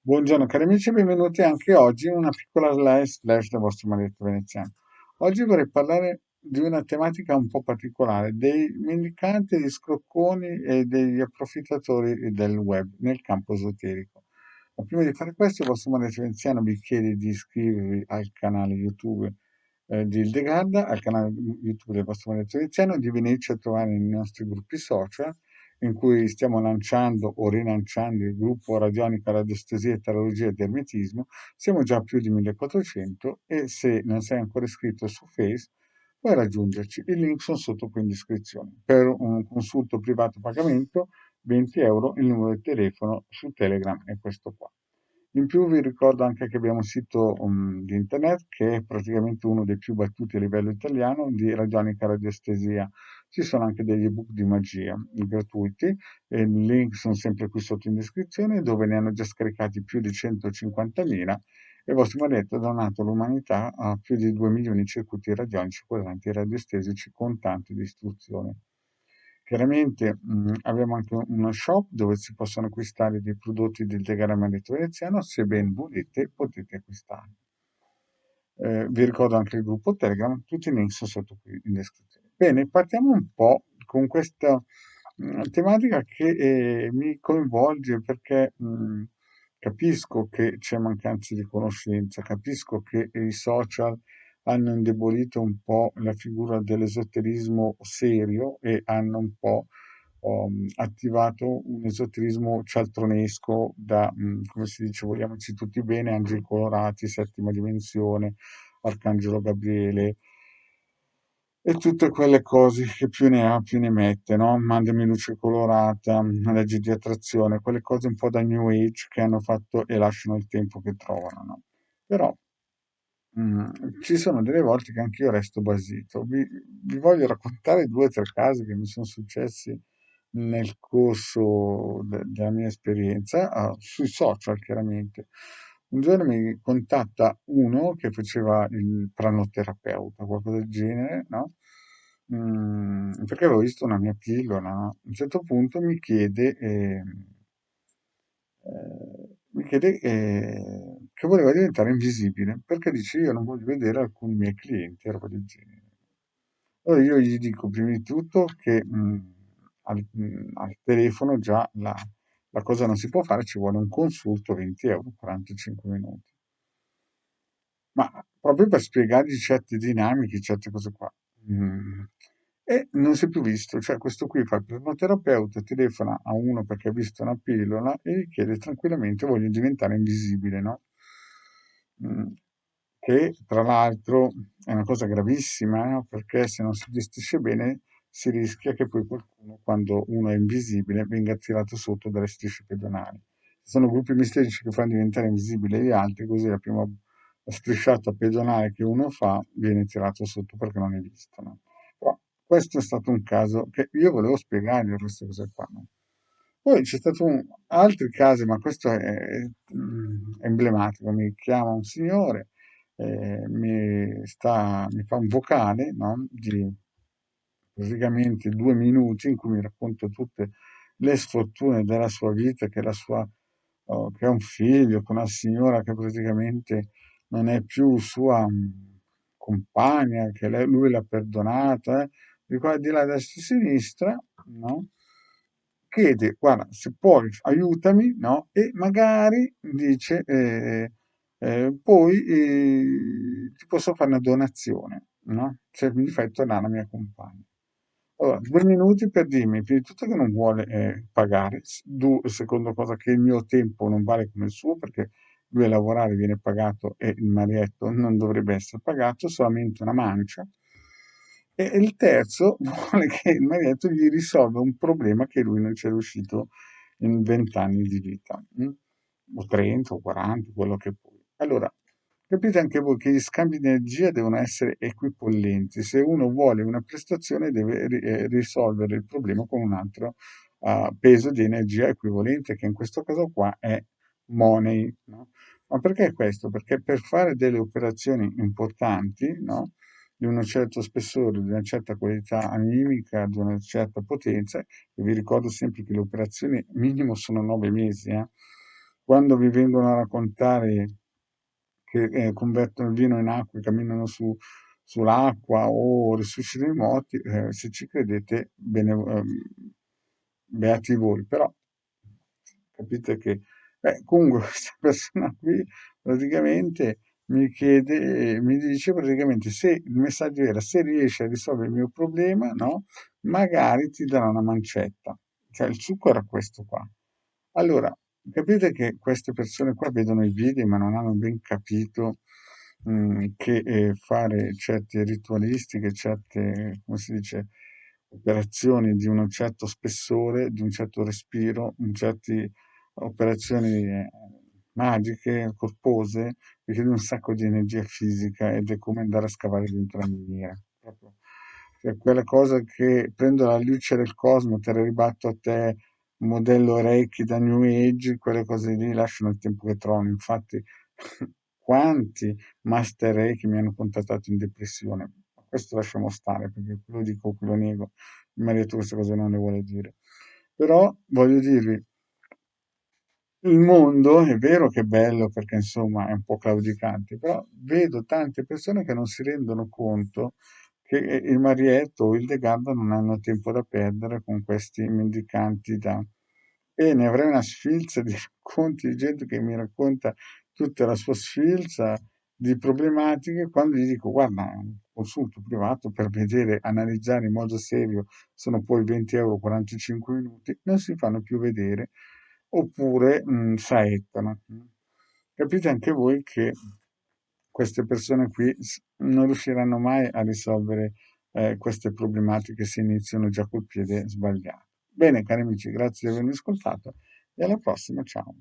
Buongiorno cari amici e benvenuti anche oggi in una piccola slash del vostro maledetto veneziano. Oggi vorrei parlare di una tematica un po' particolare, dei mendicanti, degli scrocconi e degli approfittatori del web nel campo esoterico. Ma prima di fare questo, il vostro maledetto veneziano vi chiede di iscrivervi al canale YouTube di Ildegarda, al canale YouTube del vostro maledetto veneziano, di venirci a trovare nei nostri gruppi social in cui stiamo lanciando o rilanciando il gruppo Radionica, Radiostesia, Tarologia ed Ermetismo. Siamo già a più di 1400 e se non sei ancora iscritto su Face puoi raggiungerci. I link sono sotto qui in descrizione. Per un consulto privato a pagamento 20 euro, il numero di telefono su Telegram è questo qua. In più vi ricordo anche che abbiamo un sito di internet che è praticamente uno dei più battuti a livello italiano di radionica radiestesia. Ci sono anche degli ebook di magia gratuiti e i link sono sempre qui sotto in descrizione dove ne hanno già scaricati più di 150.000 e il vostro maledetto ha donato all'umanità a più di 2 milioni di circuiti radionici quadranti e radiestesici con tanto di istruzione. Chiaramente abbiamo anche uno shop dove si possono acquistare dei prodotti del Tegaramanetto veneziano, se ben volete potete acquistarli. Vi ricordo anche il gruppo Telegram, tutti i link sono sotto qui in descrizione. Bene, partiamo un po' con questa tematica che mi coinvolge perché capisco che c'è mancanza di conoscenza, capisco che i social hanno indebolito un po' la figura dell'esoterismo serio e hanno un po' attivato un esoterismo cialtronesco da, come si dice, vogliamoci tutti bene, angeli colorati, settima dimensione, Arcangelo Gabriele e tutte quelle cose che più ne ha più ne mette, no? Mandami luce colorata, leggi di attrazione, quelle cose un po' da New Age che hanno fatto e lasciano il tempo che trovano, no? Però ci sono delle volte che anch'io resto basito. Vi voglio raccontare due o tre casi che mi sono successi nel corso della mia esperienza, sui social chiaramente. Un giorno mi contatta uno che faceva il pranoterapeuta, qualcosa del genere, no? Perché avevo visto una mia pillola, no? A un certo punto mi chiede che voleva diventare invisibile, perché dice io non voglio vedere alcuni miei clienti, roba del genere. Allora io gli dico prima di tutto che al telefono già la cosa non si può fare, ci vuole un consulto 20 euro, 45 minuti. Ma proprio per spiegargli certe dinamiche, certe cose qua. Mm. E non si è più visto, cioè questo qui fa il psicoterapeuta, telefona a uno perché ha visto una pillola e gli chiede tranquillamente voglio diventare invisibile, no? Mm. Che tra l'altro è una cosa gravissima, perché se non si gestisce bene si rischia che poi qualcuno, quando uno è invisibile, venga tirato sotto dalle strisce pedonali. Ci sono gruppi misterici che fanno diventare invisibili gli altri, così la prima strisciata pedonale che uno fa viene tirato sotto perché non è visto. No? Però questo è stato un caso che io volevo spiegargli queste cose qua. No? Poi c'è stato altri casi, ma questo è emblematico. Mi chiama un signore, mi fa un vocale, no? Di praticamente 2 minuti in cui mi racconta tutte le sfortune della sua vita, che ha un figlio con una signora che praticamente non è più sua compagna, che lui l'ha perdonata, di qua, di là, a destra e a sinistra, no? Chiede, guarda, se puoi, aiutami, no? E magari dice, poi ti posso fare una donazione, no? Cioè mi fai tornare la mia compagna. Allora, 2 minuti per dirmi, prima di tutto che non vuole pagare, secondo cosa che il mio tempo non vale come il suo, perché lui a lavorare viene pagato e il marietto non dovrebbe essere pagato, solamente una mancia. E il terzo vuole che il marietto gli risolva un problema che lui non ci è riuscito in 20 anni di vita, o 30 o 40, quello che poi. Allora, capite anche voi che gli scambi di energia devono essere equipollenti. Se uno vuole una prestazione deve risolvere il problema con un altro peso di energia equivalente, che in questo caso qua è money. No? Ma perché questo? Perché per fare delle operazioni importanti, no? Di un certo spessore, di una certa qualità animica, di una certa potenza, e vi ricordo sempre che le operazioni minimo sono 9 mesi, quando vi vengono a raccontare che convertono il vino in acqua e camminano sull'acqua o risuscitano i morti, se ci credete, bene, beati voi, però capite che comunque questa persona qui praticamente mi dice praticamente se il messaggio era se riesci a risolvere il mio problema, no? Magari ti darò una mancetta. Cioè il succo era questo qua. Allora, capite che queste persone qua vedono i video ma non hanno ben capito che fare certe ritualistiche, certe, come si dice, operazioni di un certo spessore, di un certo respiro, certe operazioni magiche, corpose, richiede un sacco di energia fisica ed è come andare a scavare dentro la miniera. Proprio. Cioè, quella cosa che prendo la luce del cosmo, te la ribatto a te, modello Reiki da New Age, quelle cose lì lasciano il tempo che trovano. Infatti, quanti Master Reiki mi hanno contattato in depressione? Questo lasciamo stare perché quello dico, quello nego. Il marito queste cose non le vuole dire. Però voglio dirvi, il mondo è vero che è bello perché insomma è un po' claudicante, però vedo tante persone che non si rendono conto che il Marietto o il De Garda non hanno tempo da perdere con questi mendicanti da... E ne avrei una sfilza di racconti di gente che mi racconta tutta la sua sfilza di problematiche quando gli dico guarda, un consulto privato per vedere, analizzare in modo serio, sono poi 20 euro 45 minuti, non si fanno più vedere oppure saettano. Capite anche voi che queste persone qui non riusciranno mai a risolvere queste problematiche se iniziano già col piede sbagliato. Bene, cari amici, grazie di avermi ascoltato e alla prossima, ciao.